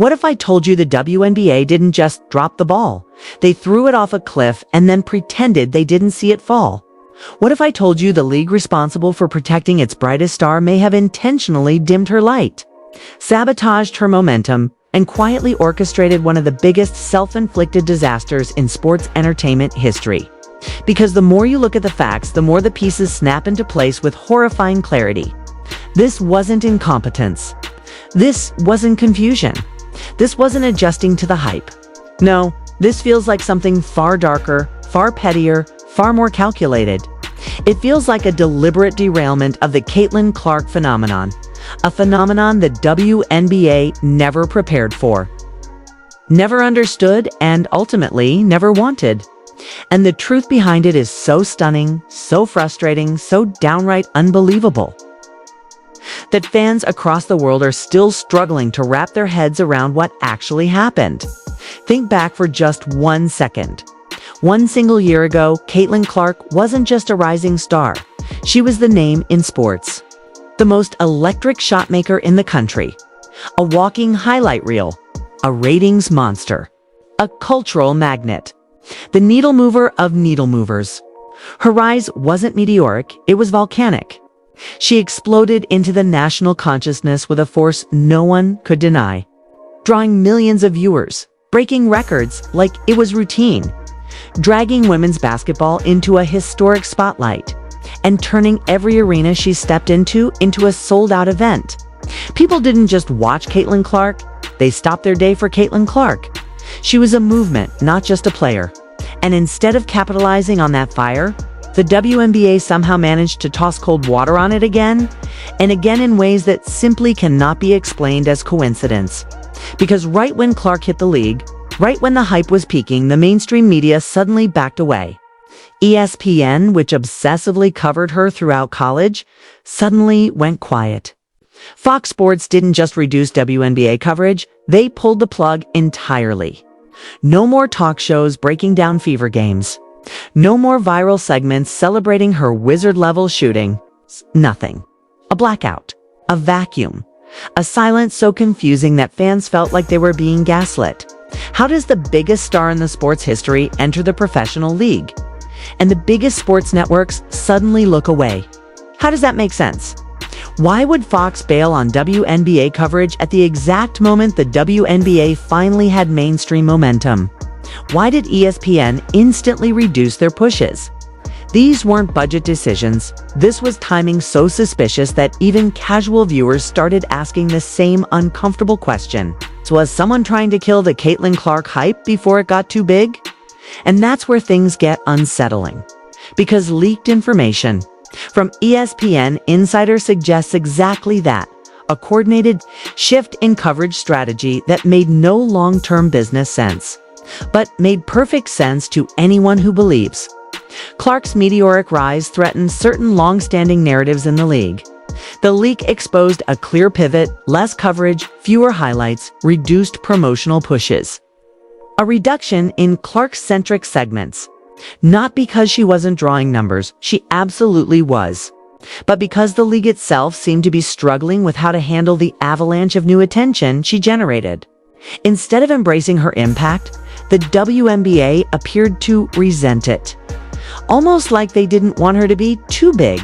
What if I told you the WNBA didn't just drop the ball? They threw it off a cliff and then pretended they didn't see it fall. What if I told you the league responsible for protecting its brightest star may have intentionally dimmed her light, sabotaged her momentum, and quietly orchestrated one of the biggest self-inflicted disasters in sports entertainment history? Because the more you look at the facts, the more the pieces snap into place with horrifying clarity. This wasn't incompetence. This wasn't confusion. This wasn't adjusting to the hype. No, this feels like something far darker, far pettier, far more calculated. It feels like a deliberate derailment of the Caitlyn Clark phenomenon, a phenomenon the WNBA never prepared for, never understood, and ultimately never wanted. And the truth behind it is so stunning, so frustrating, so downright unbelievable, that fans across the world are still struggling to wrap their heads around what actually happened. Think back for just 1 second. One single year ago, Caitlyn Clark wasn't just a rising star. She was the name in sports. The most electric shot maker in the country. A walking highlight reel. A ratings monster. A cultural magnet. The needle mover of needle movers. Her rise wasn't meteoric, it was volcanic. She exploded into the national consciousness with a force no one could deny, drawing millions of viewers, breaking records like it was routine, dragging women's basketball into a historic spotlight, and turning every arena she stepped into a sold-out event. People didn't just watch Caitlyn Clark, they stopped their day for Caitlyn Clark. She was a movement, not just a player. And instead of capitalizing on that fire, the WNBA somehow managed to toss cold water on it again, and again in ways that simply cannot be explained as coincidence. Because right when Clark hit the league, right when the hype was peaking, the mainstream media suddenly backed away. ESPN, which obsessively covered her throughout college, suddenly went quiet. Fox Sports didn't just reduce WNBA coverage, they pulled the plug entirely. No more talk shows breaking down fever games. No more viral segments celebrating her wizard-level shooting. Nothing. A blackout. A vacuum. A silence so confusing that fans felt like they were being gaslit. How does the biggest star in the sports history enter the professional league, and the biggest sports networks suddenly look away? How does that make sense? Why would Fox bail on WNBA coverage at the exact moment the WNBA finally had mainstream momentum? Why did ESPN instantly reduce their pushes? These weren't budget decisions. This was timing so suspicious that even casual viewers started asking the same uncomfortable question. So was someone trying to kill the Caitlyn Clark hype before it got too big? And that's where things get unsettling. Because leaked information from ESPN Insider suggests exactly that. A coordinated shift in coverage strategy that made no long-term business sense, but made perfect sense to anyone who believes. Clark's meteoric rise threatened certain long-standing narratives in the league. The leak exposed a clear pivot, less coverage, fewer highlights, reduced promotional pushes. A reduction in Clark-centric segments. Not because she wasn't drawing numbers, she absolutely was, but because the league itself seemed to be struggling with how to handle the avalanche of new attention she generated. Instead of embracing her impact, the WNBA appeared to resent it. Almost like they didn't want her to be too big.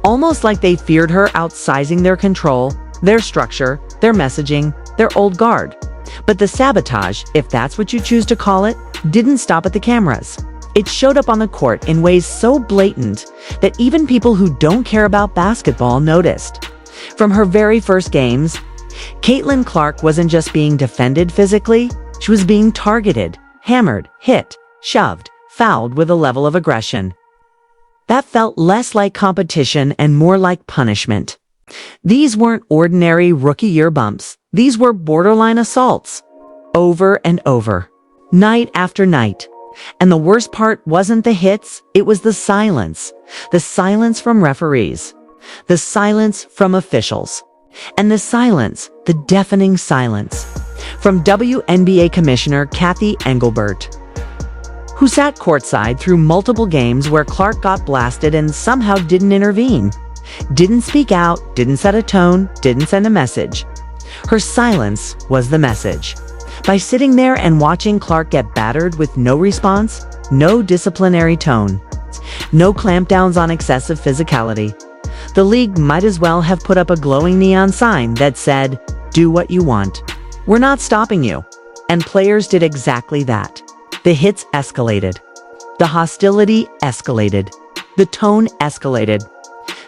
Almost like they feared her outsizing their control, their structure, their messaging, their old guard. But the sabotage, if that's what you choose to call it, didn't stop at the cameras. It showed up on the court in ways so blatant that even people who don't care about basketball noticed. From her very first games, Caitlyn Clark wasn't just being defended physically, she was being targeted, hammered, hit, shoved, fouled with a level of aggression that felt less like competition and more like punishment. These weren't ordinary rookie-year bumps. These were borderline assaults. Over and over. Night after night. And the worst part wasn't the hits, it was the silence. The silence from referees. The silence from officials. And the silence, the deafening silence, from WNBA Commissioner Cathy Engelbert, who sat courtside through multiple games where Clark got blasted and somehow didn't intervene. Didn't speak out, didn't set a tone, didn't send a message. Her silence was the message. By sitting there and watching Clark get battered with no response, no disciplinary tone, no clampdowns on excessive physicality, the league might as well have put up a glowing neon sign that said, "Do what you want. We're not stopping you." And players did exactly that. The hits escalated. The hostility escalated. The tone escalated.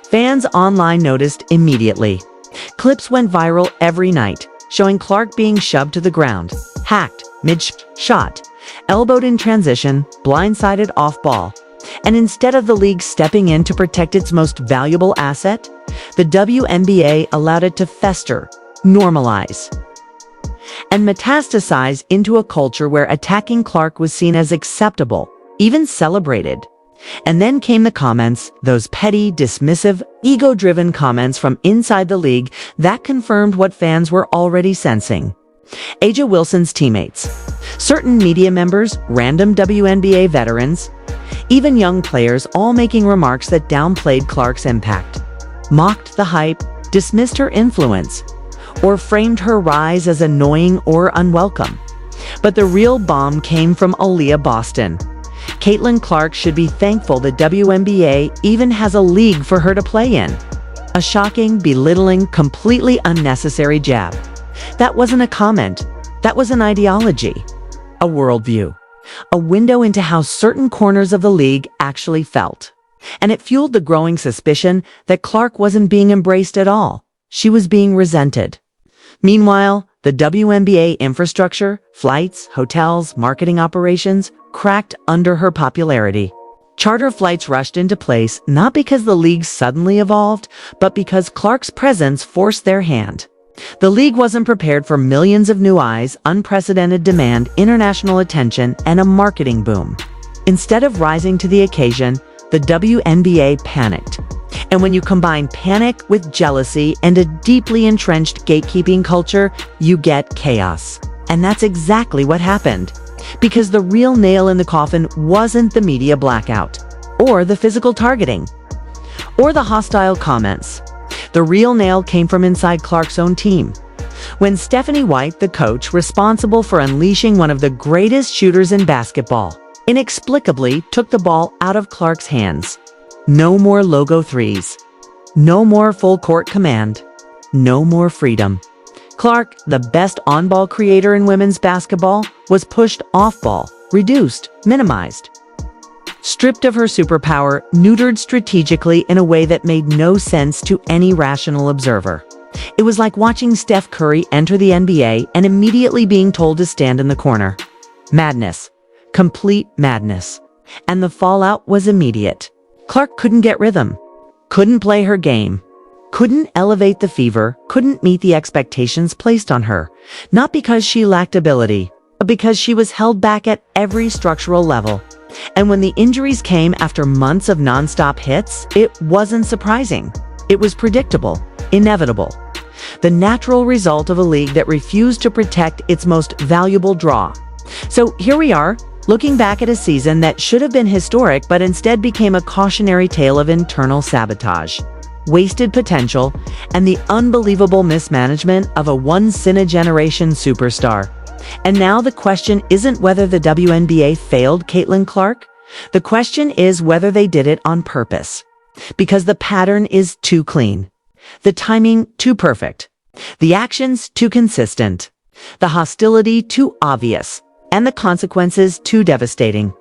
Fans online noticed immediately. Clips went viral every night, showing Clark being shoved to the ground, hacked mid-shot, elbowed in transition, blindsided off ball. And instead of the league stepping in to protect its most valuable asset, the WNBA allowed it to fester, normalize, and metastasize into a culture where attacking Clark was seen as acceptable, even celebrated. And then came the comments, those petty, dismissive, ego-driven comments from inside the league that confirmed what fans were already sensing. A'ja Wilson's teammates, certain media members, random WNBA veterans, even young players, all making remarks that downplayed Clark's impact, mocked the hype, dismissed her influence, or framed her rise as annoying or unwelcome. But the real bomb came from Aaliyah Boston. Caitlyn Clark should be thankful the WNBA even has a league for her to play in. A shocking, belittling, completely unnecessary jab. That wasn't a comment. That was an ideology, a worldview, a window into how certain corners of the league actually felt. And it fueled the growing suspicion that Clark wasn't being embraced at all. She was being resented. Meanwhile, the WNBA infrastructure, flights, hotels, marketing operations, cracked under her popularity. Charter flights rushed into place not because the league suddenly evolved, but because Clark's presence forced their hand. The league wasn't prepared for millions of new eyes, unprecedented demand, international attention, and a marketing boom. Instead of rising to the occasion, the WNBA panicked. And when you combine panic with jealousy and a deeply entrenched gatekeeping culture, you get chaos. And that's exactly what happened. Because the real nail in the coffin wasn't the media blackout, or the physical targeting, or the hostile comments. The real nail came from inside Clark's own team. When Stephanie White, the coach responsible for unleashing one of the greatest shooters in basketball, inexplicably took the ball out of Clark's hands. No more logo threes. No more full court command. No more freedom. Clark, the best on-ball creator in women's basketball, was pushed off-ball, reduced, minimized. Stripped of her superpower, neutered strategically in a way that made no sense to any rational observer. It was like watching Steph Curry enter the NBA and immediately being told to stand in the corner. Madness. Complete madness. And the fallout was immediate. Clark couldn't get rhythm. Couldn't play her game. Couldn't elevate the fever, couldn't meet the expectations placed on her. Not because she lacked ability, but because she was held back at every structural level. And when the injuries came after months of nonstop hits, it wasn't surprising. It was predictable, inevitable. The natural result of a league that refused to protect its most valuable draw. So here we are, looking back at a season that should have been historic but instead became a cautionary tale of internal sabotage, wasted potential, and the unbelievable mismanagement of a once-in-a-generation superstar. And now the question isn't whether the WNBA failed Caitlyn Clark. The question is whether they did it on purpose. Because the pattern is too clean. The timing too perfect. The actions too consistent. The hostility too obvious. And the consequences too devastating.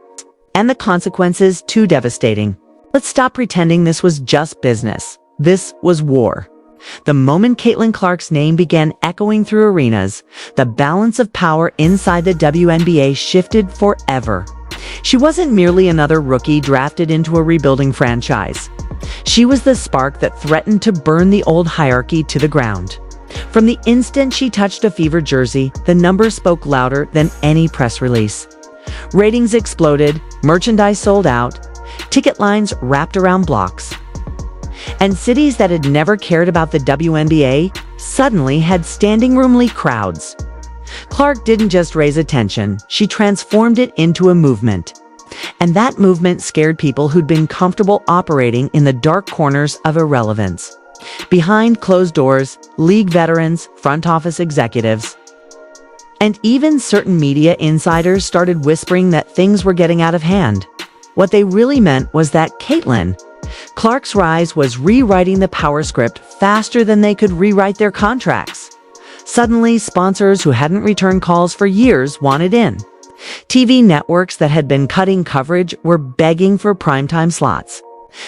Let's stop pretending this was just business. This was war. The moment Caitlyn Clark's name began echoing through arenas, the balance of power inside the WNBA shifted forever. She wasn't merely another rookie drafted into a rebuilding franchise. She was the spark that threatened to burn the old hierarchy to the ground. From the instant she touched a Fever jersey, the numbers spoke louder than any press release. Ratings exploded, merchandise sold out, ticket lines wrapped around blocks. And cities that had never cared about the WNBA suddenly had standing room-ly crowds. Clark didn't just raise attention, she transformed it into a movement. And that movement scared people who'd been comfortable operating in the dark corners of irrelevance. Behind closed doors, league veterans, front office executives, and even certain media insiders started whispering that things were getting out of hand. What they really meant was that Caitlyn Clark's rise was rewriting the power script faster than they could rewrite their contracts. Suddenly, sponsors who hadn't returned calls for years wanted in. TV networks that had been cutting coverage were begging for primetime slots.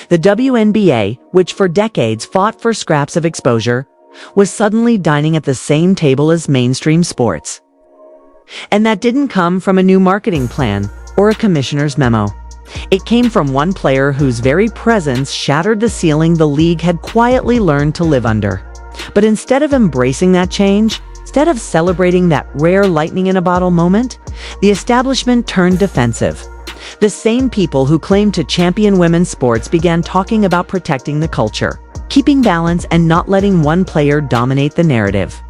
The WNBA, which for decades fought for scraps of exposure, was suddenly dining at the same table as mainstream sports. And that didn't come from a new marketing plan or a commissioner's memo. It came from one player whose very presence shattered the ceiling the league had quietly learned to live under. But instead of embracing that change, instead of celebrating that rare lightning-in-a-bottle moment, the establishment turned defensive. The same people who claimed to champion women's sports began talking about protecting the culture, keeping balance, and not letting one player dominate the narrative.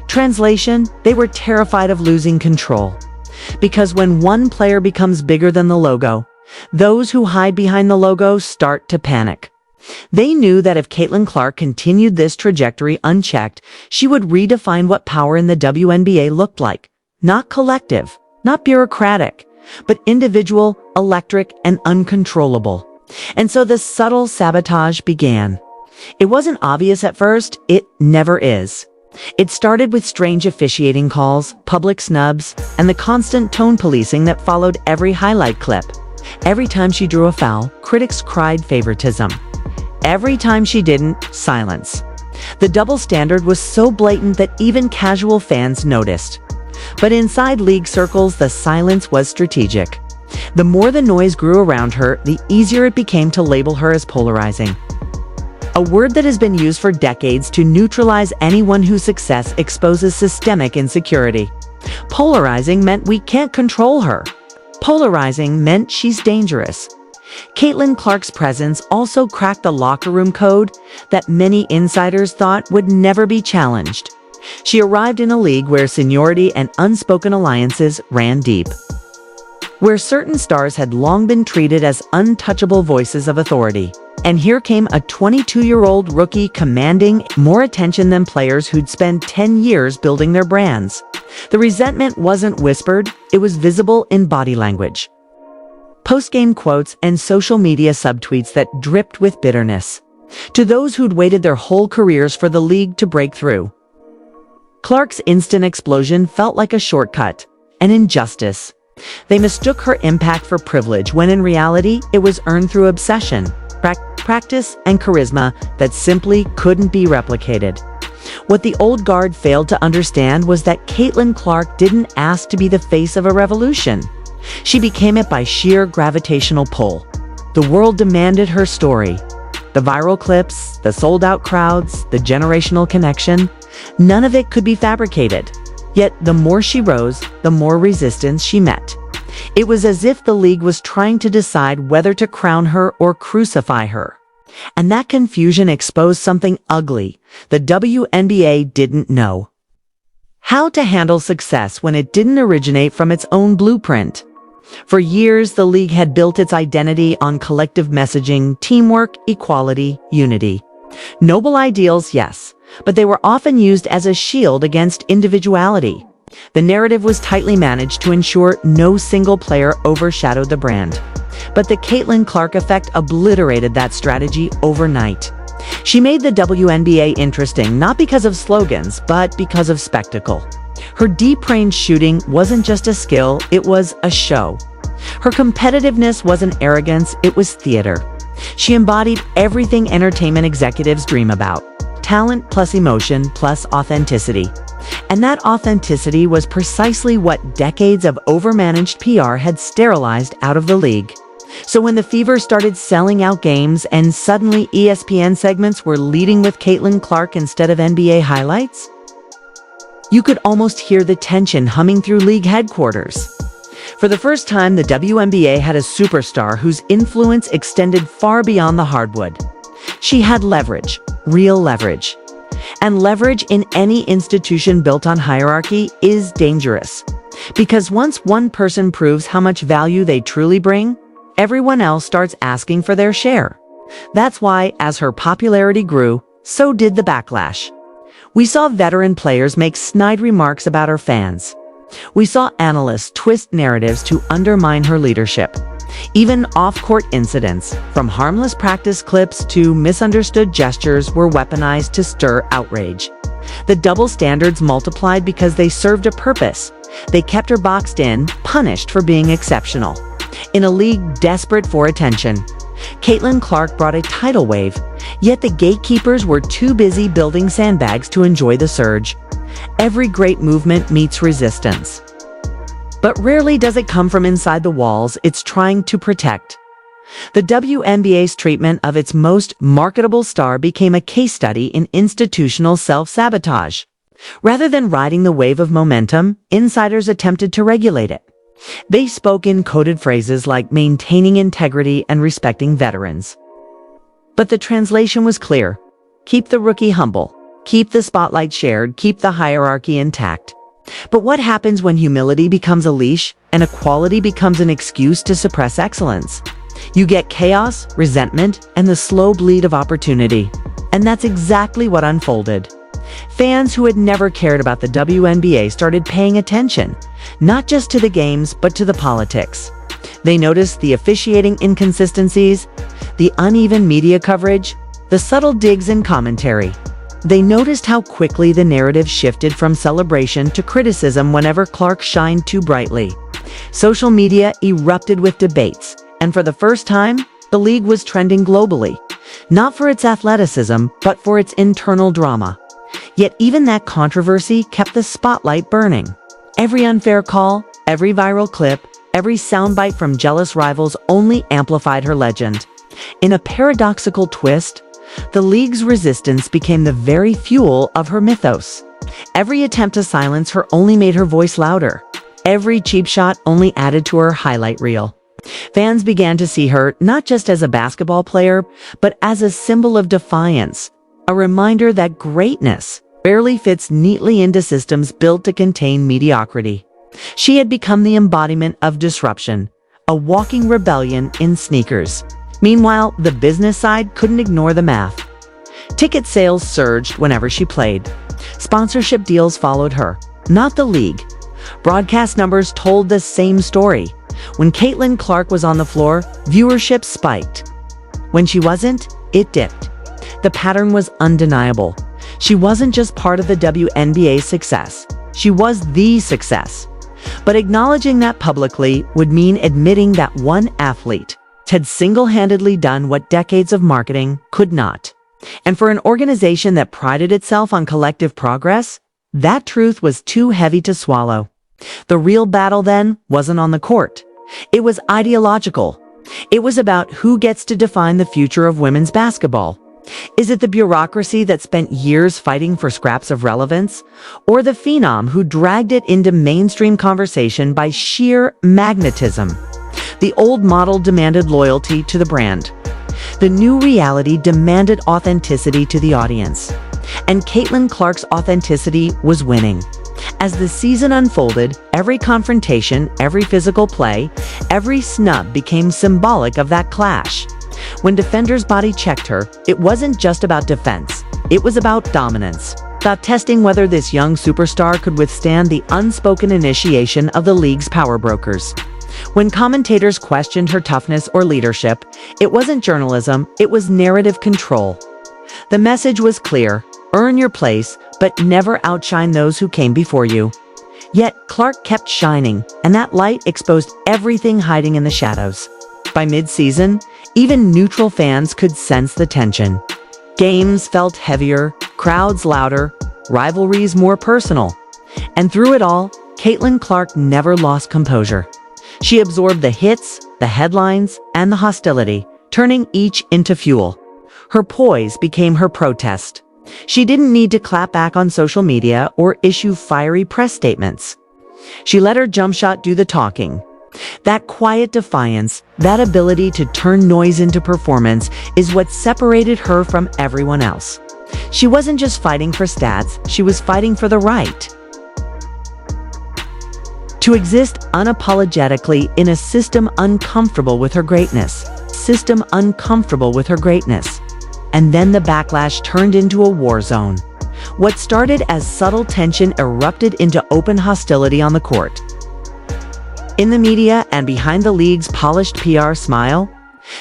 Translation: they were terrified of losing control. Because when one player becomes bigger than the logo, those who hide behind the logo start to panic. They knew that if Caitlyn Clark continued this trajectory unchecked, she would redefine what power in the WNBA looked like. Not collective, not bureaucratic, but individual, electric, and uncontrollable. And so the subtle sabotage began. It wasn't obvious at first. It never is. It started with strange officiating calls, public snubs, and the constant tone policing that followed every highlight clip. Every time she drew a foul, critics cried favoritism. Every time she didn't, silence. The double standard was so blatant that even casual fans noticed. But inside league circles, the silence was strategic. The more the noise grew around her, the easier it became to label her as polarizing. A word that has been used for decades to neutralize anyone whose success exposes systemic insecurity. Polarizing meant we can't control her. Polarizing meant she's dangerous. Caitlyn Clark's presence also cracked the locker room code that many insiders thought would never be challenged. She arrived in a league where seniority and unspoken alliances ran deep, where certain stars had long been treated as untouchable voices of authority. And here came a 22-year-old rookie commanding more attention than players who'd spent 10 years building their brands. The resentment wasn't whispered, it was visible in body language. Post-game quotes and social media subtweets that dripped with bitterness. To those who'd waited their whole careers for the league to break through, Clark's instant explosion felt like a shortcut, an injustice. They mistook her impact for privilege when in reality it was earned through obsession, practice, and charisma that simply couldn't be replicated. What the old guard failed to understand was that Caitlyn Clark didn't ask to be the face of a revolution. She became it by sheer gravitational pull. The world demanded her story. The viral clips, the sold-out crowds, the generational connection, none of it could be fabricated. Yet the more she rose, the more resistance she met. It was as if the league was trying to decide whether to crown her or crucify her. And that confusion exposed something ugly the WNBA didn't know: how to handle success when it didn't originate from its own blueprint. For years, the league had built its identity on collective messaging, teamwork, equality, unity. Noble ideals, yes, but they were often used as a shield against individuality. The narrative was tightly managed to ensure no single player overshadowed the brand. But the Caitlyn Clark effect obliterated that strategy overnight. She made the WNBA interesting not because of slogans, but because of spectacle. Her deep-range shooting wasn't just a skill, it was a show. Her competitiveness wasn't arrogance, it was theater. She embodied everything entertainment executives dream about: talent plus emotion plus authenticity. And that authenticity was precisely what decades of overmanaged PR had sterilized out of the league. So when the Fever started selling out games and suddenly ESPN segments were leading with Caitlyn Clark instead of NBA highlights, you could almost hear the tension humming through league headquarters. For the first time, the WNBA had a superstar whose influence extended far beyond the hardwood. She had leverage, real leverage. And leverage in any institution built on hierarchy is dangerous. Because once one person proves how much value they truly bring, everyone else starts asking for their share. That's why, as her popularity grew, so did the backlash. We saw veteran players make snide remarks about her fans. We saw analysts twist narratives to undermine her leadership. Even off-court incidents, from harmless practice clips to misunderstood gestures, were weaponized to stir outrage. The double standards multiplied because they served a purpose. They kept her boxed in, punished for being exceptional. In a league desperate for attention, Caitlyn Clark brought a tidal wave, yet the gatekeepers were too busy building sandbags to enjoy the surge. Every great movement meets resistance. But rarely does it come from inside the walls it's trying to protect. The WNBA's treatment of its most marketable star became a case study in institutional self-sabotage. Rather than riding the wave of momentum, insiders attempted to regulate it. They spoke in coded phrases like maintaining integrity and respecting veterans. But the translation was clear. Keep the rookie humble. Keep the spotlight shared. Keep the hierarchy intact. But what happens when humility becomes a leash and equality becomes an excuse to suppress excellence? You get chaos, resentment, and the slow bleed of opportunity. And that's exactly what unfolded. Fans who had never cared about the WNBA started paying attention, not just to the games, but to the politics. They noticed the officiating inconsistencies, the uneven media coverage, the subtle digs in commentary. They noticed how quickly the narrative shifted from celebration to criticism whenever Clark shined too brightly. Social media erupted with debates, and for the first time, the league was trending globally, not for its athleticism, but for its internal drama. Yet even that controversy kept the spotlight burning. Every unfair call, every viral clip, every soundbite from jealous rivals only amplified her legend. In a paradoxical twist, the league's resistance became the very fuel of her mythos. Every attempt to silence her only made her voice louder. Every cheap shot only added to her highlight reel. Fans began to see her not just as a basketball player, but as a symbol of defiance, a reminder that greatness barely fits neatly into systems built to contain mediocrity. She had become the embodiment of disruption, a walking rebellion in sneakers. Meanwhile, the business side couldn't ignore the math. Ticket sales surged whenever she played. Sponsorship deals followed her, not the league. Broadcast numbers told the same story. When Caitlyn Clark was on the floor, viewership spiked. When she wasn't, it dipped. The pattern was undeniable. She wasn't just part of the WNBA's success. She was the success. But acknowledging that publicly would mean admitting that one athlete had single-handedly done what decades of marketing could not. And for an organization that prided itself on collective progress, that truth was too heavy to swallow. The real battle then wasn't on the court. It was ideological. It was about who gets to define the future of women's basketball. Is it the bureaucracy that spent years fighting for scraps of relevance, or the phenom who dragged it into mainstream conversation by sheer magnetism? The old model demanded loyalty to the brand. The new reality demanded authenticity to the audience. And Caitlyn Clark's authenticity was winning. As the season unfolded, every confrontation, every physical play, every snub became symbolic of that clash. When defenders body checked her, it wasn't just about defense. It was about dominance, about testing whether this young superstar could withstand the unspoken initiation of the league's power brokers. When commentators questioned her toughness or leadership, it wasn't journalism, it was narrative control. The message was clear: earn your place, but never outshine those who came before you. Yet Clark kept shining, and that light exposed everything hiding in the shadows. By mid-season, even neutral fans could sense the tension. Games felt heavier, crowds louder, rivalries more personal. And through it all, Caitlyn Clark never lost composure. She absorbed the hits, the headlines, and the hostility, turning each into fuel. Her poise became her protest. She didn't need to clap back on social media or issue fiery press statements. She let her jump shot do the talking. That quiet defiance, that ability to turn noise into performance, is what separated her from everyone else. She wasn't just fighting for stats, she was fighting for the right to exist unapologetically in a system uncomfortable with her greatness. and then the backlash turned into a war zone. What started as subtle tension erupted into open hostility on the court. In the media and behind the league's polished PR smile,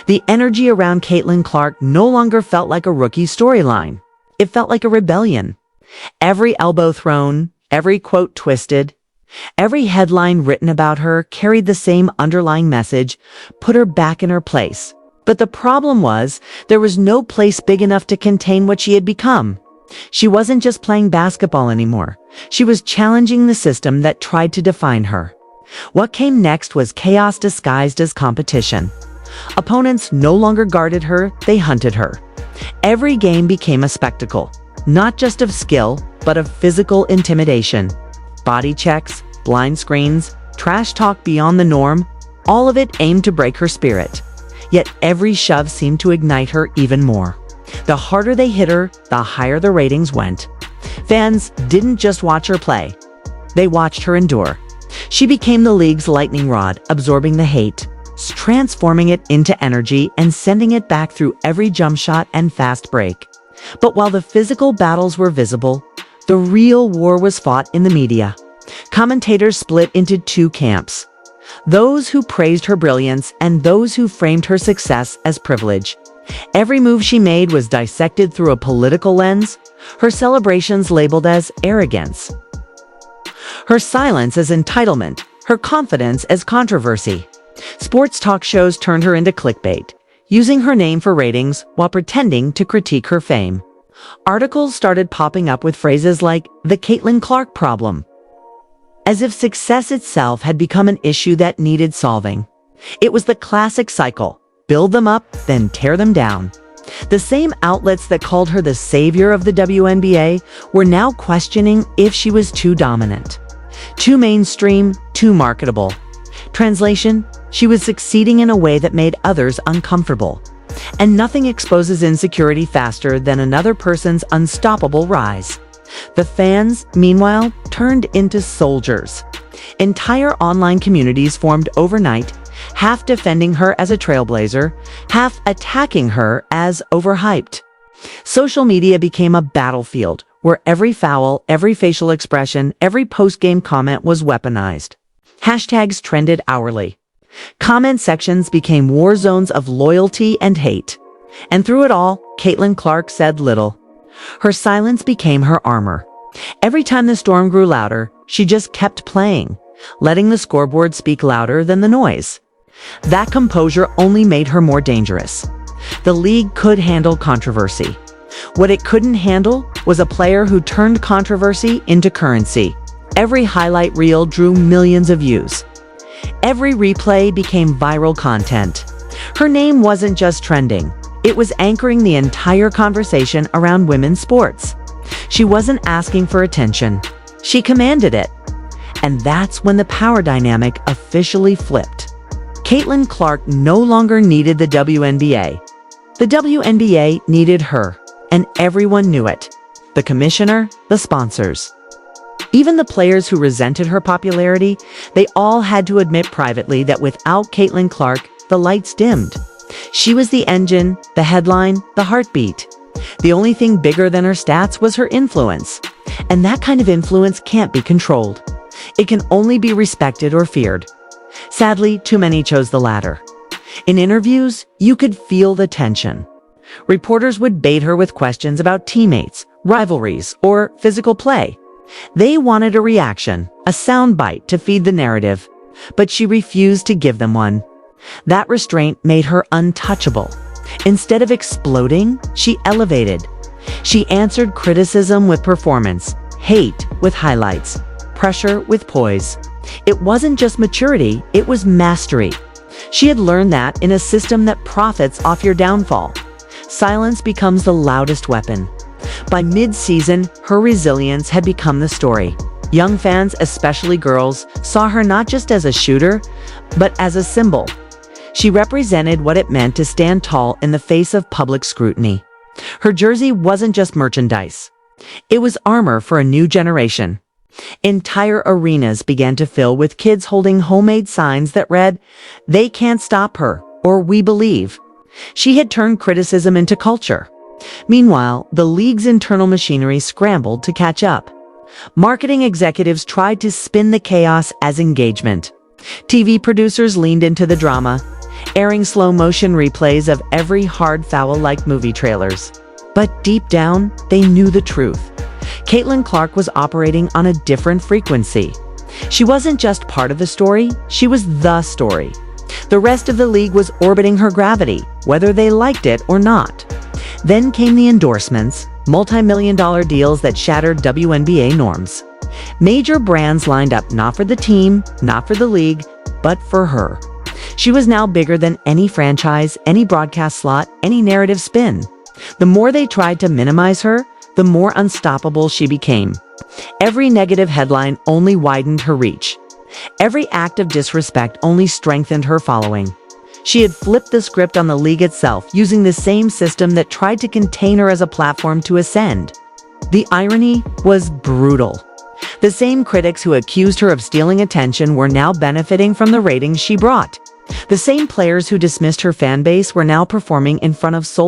the energy around Caitlyn Clark no longer felt like a rookie storyline. It felt like a rebellion. Every elbow thrown, every quote twisted, every headline written about her carried the same underlying message: put her back in her place. But the problem was, there was no place big enough to contain what she had become. She wasn't just playing basketball anymore. She was challenging the system that tried to define her. What came next was chaos disguised as competition. Opponents no longer guarded her, they hunted her. Every game became a spectacle, not just of skill, but of physical intimidation. Body checks, blind screens, trash talk beyond the norm, all of it aimed to break her spirit. Yet every shove seemed to ignite her even more. The harder they hit her, the higher the ratings went. Fans didn't just watch her play, they watched her endure. She became the league's lightning rod, absorbing the hate, transforming it into energy and sending it back through every jump shot and fast break. But while the physical battles were visible, the real war was fought in the media. Commentators split into two camps: those who praised her brilliance and those who framed her success as privilege. Every move she made was dissected through a political lens, her celebrations labeled as arrogance, her silence as entitlement, her confidence as controversy. Sports talk shows turned her into clickbait, using her name for ratings while pretending to critique her fame. Articles started popping up with phrases like the Caitlyn Clark problem, as if success itself had become an issue that needed solving. It was the classic cycle: build them up, then tear them down. The same outlets that called her the savior of the WNBA were now questioning if she was too dominant, too mainstream, too marketable. Translation: she was succeeding in a way that made others uncomfortable. And nothing exposes insecurity faster than another person's unstoppable rise. The fans, meanwhile, turned into soldiers. Entire online communities formed overnight, half defending her as a trailblazer, half attacking her as overhyped. Social media became a battlefield where every foul, every facial expression, every post-game comment was weaponized. Hashtags trended hourly. Comment sections became war zones of loyalty and hate. And through it all, Caitlyn Clark said little. Her silence became her armor. Every time the storm grew louder, she just kept playing, letting the scoreboard speak louder than the noise. That composure only made her more dangerous. The league could handle controversy. What it couldn't handle was a player who turned controversy into currency. Every highlight reel drew millions of views. Every replay became viral content. Her name wasn't just trending. It was anchoring the entire conversation around women's sports. She wasn't asking for attention. She commanded it. And that's when the power dynamic officially flipped. Caitlyn Clark no longer needed the WNBA. The WNBA needed her, and everyone knew it. The commissioner, the sponsors. Even the players who resented her popularity, they all had to admit privately that without Caitlyn Clark, the lights dimmed. She was the engine, the headline, the heartbeat. The only thing bigger than her stats was her influence. And that kind of influence can't be controlled. It can only be respected or feared. Sadly, too many chose the latter. In interviews, you could feel the tension. Reporters would bait her with questions about teammates, rivalries, or physical play. They wanted a reaction, a soundbite to feed the narrative, but she refused to give them one. That restraint made her untouchable. Instead of exploding, she elevated. She answered criticism with performance, hate with highlights, pressure with poise. It wasn't just maturity, it was mastery. She had learned that in a system that profits off your downfall, silence becomes the loudest weapon. By mid-season, her resilience had become the story. Young fans, especially girls, saw her not just as a shooter, but as a symbol. She represented what it meant to stand tall in the face of public scrutiny. Her jersey wasn't just merchandise. It was armor for a new generation. Entire arenas began to fill with kids holding homemade signs that read, "They can't stop her," or "We believe." She had turned criticism into culture. Meanwhile, the league's internal machinery scrambled to catch up. Marketing executives tried to spin the chaos as engagement. TV producers leaned into the drama, airing slow-motion replays of every hard foul like movie trailers. But deep down, they knew the truth. Caitlyn Clark was operating on a different frequency. She wasn't just part of the story, she was the story. The rest of the league was orbiting her gravity, whether they liked it or not. Then came the endorsements, multi-million-dollar deals that shattered WNBA norms. Major brands lined up not for the team, not for the league, but for her. She was now bigger than any franchise, any broadcast slot, any narrative spin. The more they tried to minimize her, the more unstoppable she became. Every negative headline only widened her reach. Every act of disrespect only strengthened her following. She had flipped the script on the league itself, using the same system that tried to contain her as a platform to ascend. The irony was brutal. The same critics who accused her of stealing attention were now benefiting from the ratings she brought. The same players who dismissed her fan base were now performing in front of sold